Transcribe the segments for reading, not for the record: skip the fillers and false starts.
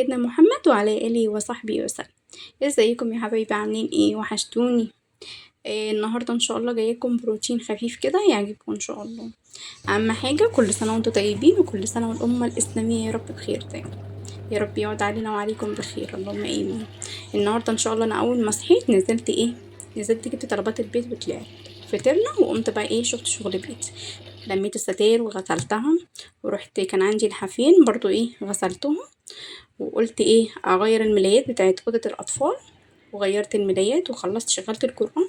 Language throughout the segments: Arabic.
سيدنا محمد وعلى آله وصحبه وسلم. ازيكم يا حبايبي، عاملين ايه؟ وحشتوني. النهارده ان شاء الله جايلكم بروتين خفيف كده يعجبكم ان شاء الله. اهم حاجه كل سنه وانتم طيبين، وكل سنه والامه الاسلاميه يا رب بخير دايما. يا رب يعود علينا وعليكم بخير، اللهم امين. النهارده ان شاء الله انا اول ما صحيت نزلت جبت طلبات البيت وطلعت فطرنا، وقمت بقى شفت شغل بيتي. لميت الستاير وغسلتها، ورحت كان عندي الحافين برضو غسلتهم، وقلت اغير الملايات بتاعت اوضه الاطفال، وغيرت الملايات وخلصت شغلت القرآن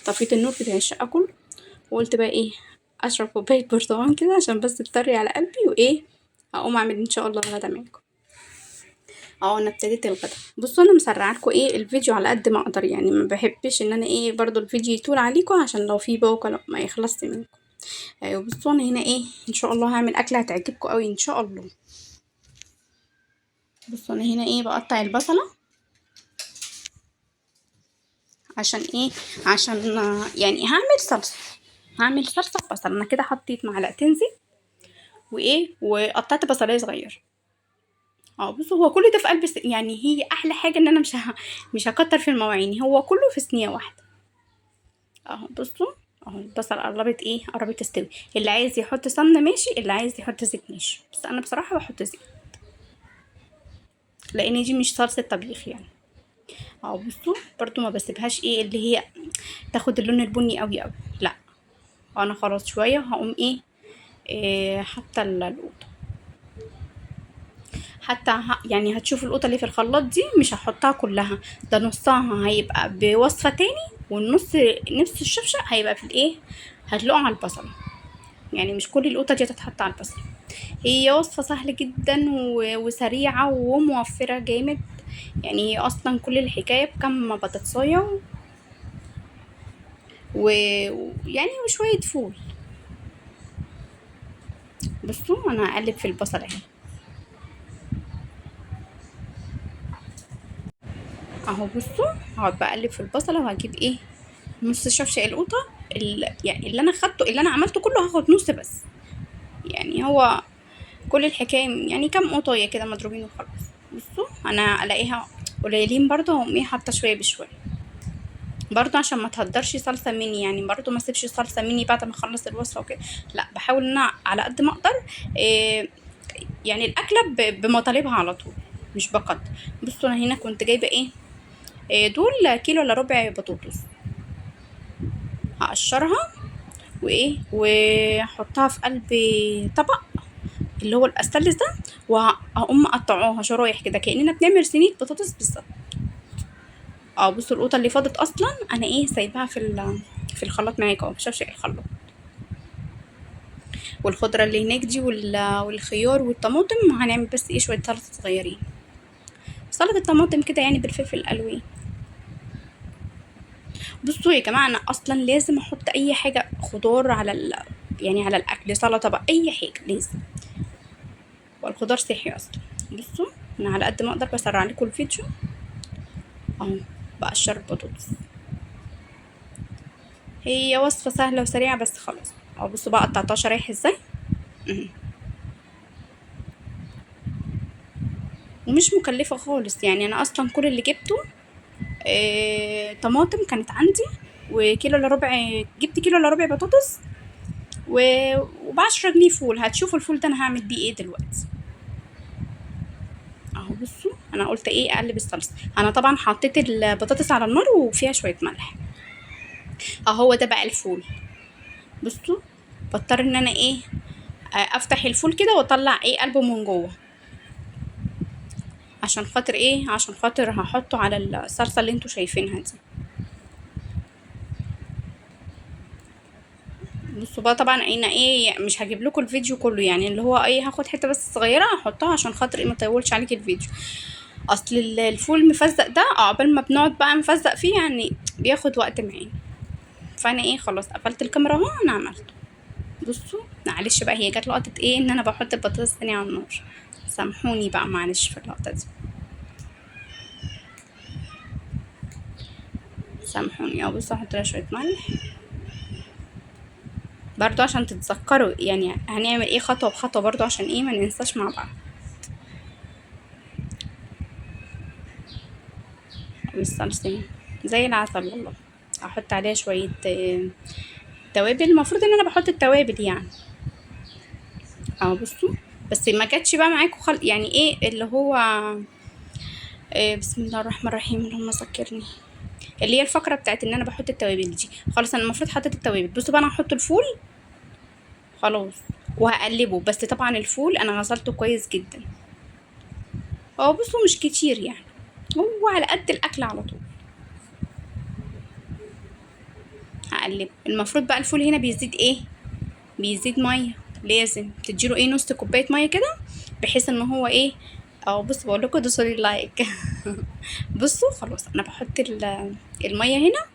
طفيت النور بتاع الشقه كله. وقلت بقى اشرب كوبايه برتقال كده عشان بس تطري على قلبي، هقوم اعمل ان شاء الله الغدا معاكم. انا ابتديت الغدا. بصوا انا مسرعه لكم الفيديو على قد ما اقدر، يعني ما بحبش ان انا برضو الفيديو يطول عليكم عشان لو في بوكه ما يخلصش منكم. ايوه بصوا انا هنا ان شاء الله هعمل اكله هتعجبكم قوي ان شاء الله. بصوا انا هنا بقطع البصله عشان عشان يعني هعمل صلصه بصل. انا كده حطيت معلقتين زيت وقطعت بصلايه صغير. بصوا هو كل ده في قلب يعني هي احلى حاجه ان انا مش هكتر في المواعين، هو كله في صينيه واحده. بصوا البصل قربت تستوي. اللي عايز يحط سمنه ماشي، اللي عايز يحط زيت ماشي، بس انا بصراحه بحط زيت لان دي مش صلصه طبيخ يعني. بصوا برضو ما بسيبهاش اللي هي تاخد اللون البني قوي قوي، لا. انا خلاص شويه هقوم حاطه القوطه. حتى يعني هتشوفوا القوطه اللي في الخلاط دي مش هحطها كلها، ده نصها هيبقى بوصفه تاني، والنص نفس الشفشه هيبقى في هتلاقوه على البصل. يعني مش كل القوطه دي هتتحط على البصل. هي وصفه سهله جدا وسريعه وموفره جامد. يعني هي اصلا كل الحكايه بكم بطاطسايه ويعني وشويه فول. بصوا انا هقلب في البصل اهو. بصوا هقعد بقلب في البصله وهجيب نص شفشق القوطه. يعني اللي انا خدته اللي انا عملته كله هاخد نص بس. يعني هو كل الحكايه يعني كام قطايه كده مضروبين وخلاص. بصوا انا الاقيها قليلين برضو، هقوم حاطه شويه بشويه برضو عشان ما تهدرش صلصه مني، يعني برضو ما اسيبش صلصه مني بعد ما اخلص الوصفه وكده. لا بحاول ان انا على قد ما اقدر يعني الاكله بمطالبها على طول، مش بقدر. بصوا انا هنا كنت جايبه دول كيلو الا ربع بطاطس. هقشرها واحطها في قلب طبق اللي هو الاستانلس ده، وهقوم مقطعوها شرايح كده كاننا بنعمل صينيه بطاطس بالظبط. بصوا القوطه اللي فاضت اصلا انا سايباها في الخلاط معاكم اهو، في شفشق الخلاط. والخضره اللي هناك دي والخيار والطماطم هنعمل بس شويه سلطه صغيرين، سلطه طماطم كده يعني بالفلفل الالوان. بصوا يا جماعه انا اصلا لازم احط اي حاجه خضار يعني على الاكل، سلطه بقى اي حاجه لازم، والخضار صحي اصلا. بصوا انا على قد ما اقدر بسرع لكم الفيديو اهو. بقشر البطاطس، هي وصفه سهله وسريعه بس خلاص. بصوا بقى قطعتها شرايح ازاي. ومش مكلفه خالص، يعني انا اصلا كل اللي جبته طماطم كانت عندي، وكيلو الا ربع، جبت كيلو الا ربع بطاطس و10 جنيه فول. هتشوفوا الفول ده انا هعمل بيه دلوقتي اهو. بصوا انا قلت اقلب الصلصه. انا طبعا حطيت البطاطس على النار وفيها شويه ملح هو ده بقى الفول. بصوا بضطر ان انا افتح الفول كده واطلع قلبه من جوه، عشان خاطر عشان خاطر هحطه على الصلصه اللي انتوا شايفينها دي. بصوا بقى طبعا انا مش هجيب لكم الفيديو كله، يعني اللي هو هاخد حته بس صغيره احطها عشان خاطر ما اطولش عليك الفيديو. اصل الفول مفزق ده عقبال ما بنقعد بقى نفزق فيه يعني بياخد وقت معانا. فانا خلاص قفلت الكاميرا اهو انا عملته. بصوا معلش بقى هي جت لقطه ان انا بحط البطاطس تاني على النار، سامحوني بقى معلش في اللقطه دي، سامحوني. بصوا احط لها شويه ملح برضو عشان تتذكروا يعني هنعمل خطوه بخطوه برضو عشان ما ننساش مع بعض. بالصلصة زي العسل والله. احط عليها شوية توابل. المفروض ان انا بحط التوابل يعني. اهو بصوا. بس ما جاتش بقى معاكم يعني ايه اللي هو بسم الله الرحمن الرحيم، اللهم ذكرني، اللي هي الفقره بتاعت ان انا بحط التوابل دي. خلاص انا المفروض حطيت التوابل. بصوا بقى انا هحط الفول خلاص وهقلبه. بس طبعا الفول انا غسلته كويس جدا. اه بصوا مش كتير يعني، هو على قد الاكل على طول. هقلب. المفروض بقى الفول هنا بيزيد ايه، بيزيد ميه. لازم تديله ايه نص كوبايه ميه كده، بحيث ان هو ايه. اه بصوا بقول لكم دوسوا لي لايك. بصوا خلاص انا بحط الميه هنا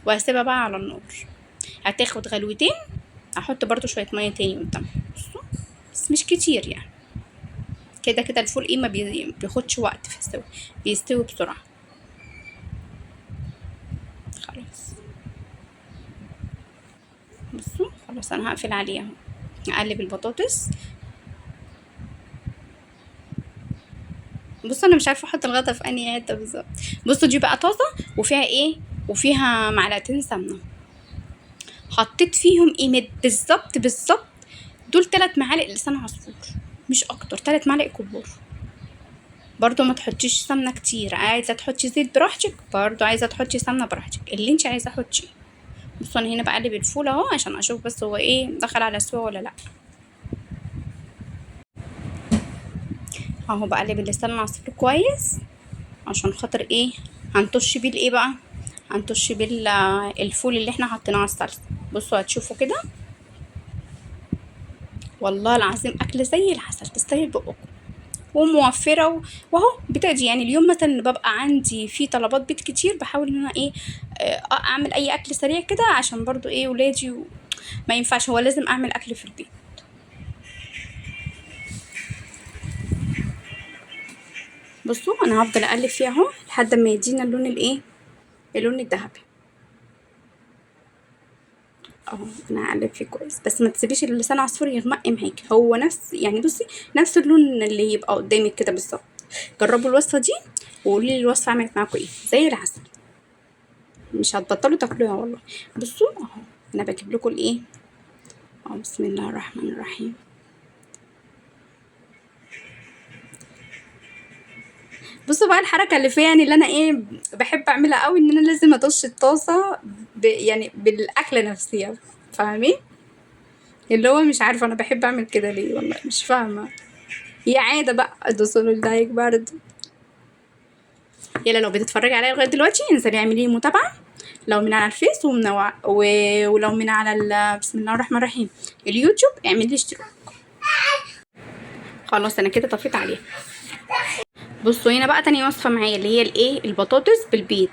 وهسيبها بقى على النار. هتاخد غلوتين. هحط برضو شويه ميه تاني قدام. بصوا بس مش كتير يعني. كده كده الفول ايه ما بياخدش وقت في السوا، بيستوي بسرعه. خلاص بصوا خلاص انا هقفل عليه اهو. اقلب البطاطس. بصوا انا مش عارفه احط الغطا في انهي حته بالظبط. بصوا دي بقى طاسه وفيها ايه، وفيها معلقتين سمنه. حطيت فيهم قيمه بالظبط دول 3 معالق لسان عصفور، مش اكتر. 3 معالق كبار. برضو ما تحطيش سمنه كتير. عايزه تحطي زيت براحتك، برضو عايزه تحطي سمنه براحتك، اللي انت عايزه حطيه. بصوا انا هنا بقلب الفول اهو عشان اشوف بس هو ايه دخل على سوا ولا لا. اهو بقلب اللسان العصفور كويس عشان خاطر ايه، هنطش بيه الايه بقى، هنطش بيه الفول اللي احنا حطيناه على الصلصه. بصوا هتشوفوا كده والله العظيم اكل زي العسل تستاهل بقكم وموفره واهو بتاجي يعني. اليوم مثلا اللي ببقى عندي فيه طلبات بيت كتير بحاول ان انا ايه اعمل اي اكل سريع كده عشان برضو ايه ولادي ما ينفعش، هو لازم اعمل اكل في البيت. بصوا انا هفضل اقلب فيها اهو لحد ما يدينا اللون الايه، اللون الذهبي. اهو انا هقلب فيه كويس. بس ما تسيبيش اللسان عصفور يغمق معاكي، هو نفس يعني بصي نفس اللون اللي يبقى قدامك كده بالظبط. جربوا الوصفه دي وقولي لي الوصفه عملت معاكم ايه. زي العسل مش هتبطلوا تاكلوها والله. بصوا اهو انا بجيب لكم الايه اهو. بسم الله الرحمن الرحيم. بصوا بقى الحركه اللي فيها يعني اللي انا ايه بحب اعملها قوي، ان انا لازم اطش الطاسه يعني بالاكله نفسها. فاهمين؟ اللي هو مش عارفه انا بحب اعمل كده ليه والله مش فاهمه. هي عاده بقى ادوسوا اللايك برضه. يلا لو بتتفرجي عليا لغايه دلوقتي انزلي اعملي لي متابعه، لو من على الفيس ولو من على بسم الله الرحمن الرحيم اليوتيوب اعملي لي اشتراك. خلاص انا كده طفيت عليها. بصوا هنا بقى تاني وصفه معايا اللي هي الايه البطاطس بالبيض.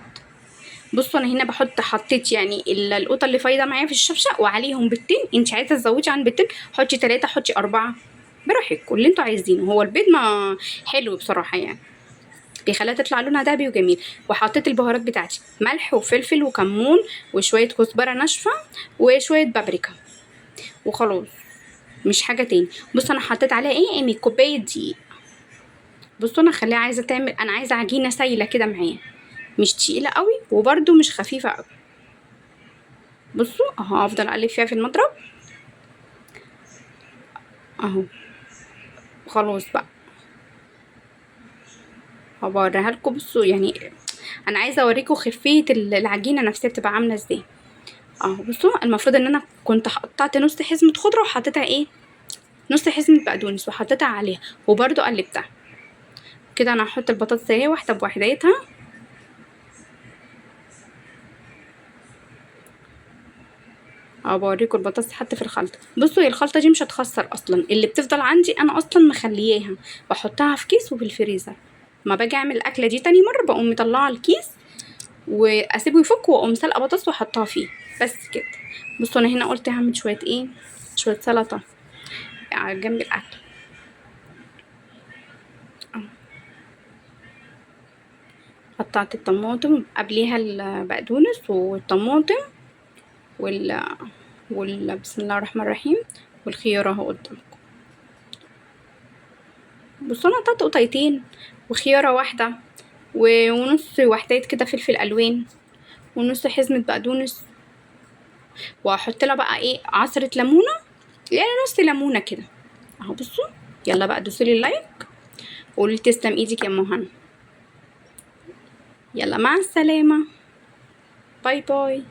بصوا انا هنا حطيت يعني القطه اللي فايضه معايا في الشفشه وعليهم بيضتين. انت عايزه تزودي عن بيضتين حطي 3 حطي 4 براحتكم اللي انتوا عايزينه. هو البيض ما حلو بصراحه يعني، بيخليها تطلع لونها دهبي وجميل. وحطيت البهارات بتاعتي ملح وفلفل وكمون وشويه كزبره ناشفه وشويه بابريكا وخلاص مش حاجه تاني. بصوا انا حطيت عليها ايه يعني كوبايه دقيق. بصوا انا خليها عايزه تعمل، انا عايزه عجينه سايله كده معايا، مش تقيله قوي وبرده مش خفيفه قوي. بصوا اهو افضل اقلب فيها في المضرب اهو. خلاص بقى هوريها لكم. بصوا يعني انا عايزه اوريكم خفيه العجينه نفسها بتبقى عامله ازاي اهو. بصوا المفروض ان انا كنت قطعت نص حزمه خضره وحطيتها ايه نص حزمه بقدونس وحطيتها عليها وبرده قلبتها كده. انا هحط البطاطس اهي واحده بوحديتها اهو. بوريكم البطاطس حتى في الخلطه. بصوا هي الخلطه دي مش هتخسر اصلا، اللي بتفضل عندي انا اصلا مخلياها بحطها في كيس وفي الفريزر. ما باجي اعمل الاكله دي تاني مره بقوم مطلعه الكيس واسيبه يفك واقوم سلقه بطاطس واحطها فيه بس كده. بصوا انا هنا قلت هعمل شويه ايه، شويه سلطه على جنب الاكل اهو. قطعت الطماطم قبليها البقدونس والطماطم وال بسم الله الرحمن الرحيم والخيار اهو قدامكم. بصوا انا قطعت قطيتين وخياره واحده ونص وحدات كده فلفل الوان، ونص حزمة بقدونس، وهحط لها بقى ايه عصرة ليمونة، يعني نص ليمونة كده اهو. بصوا يلا بقى دوسولي اللايك وقولي تسلم ايدك يا ام هنا. يلا مع السلامة، باي باي.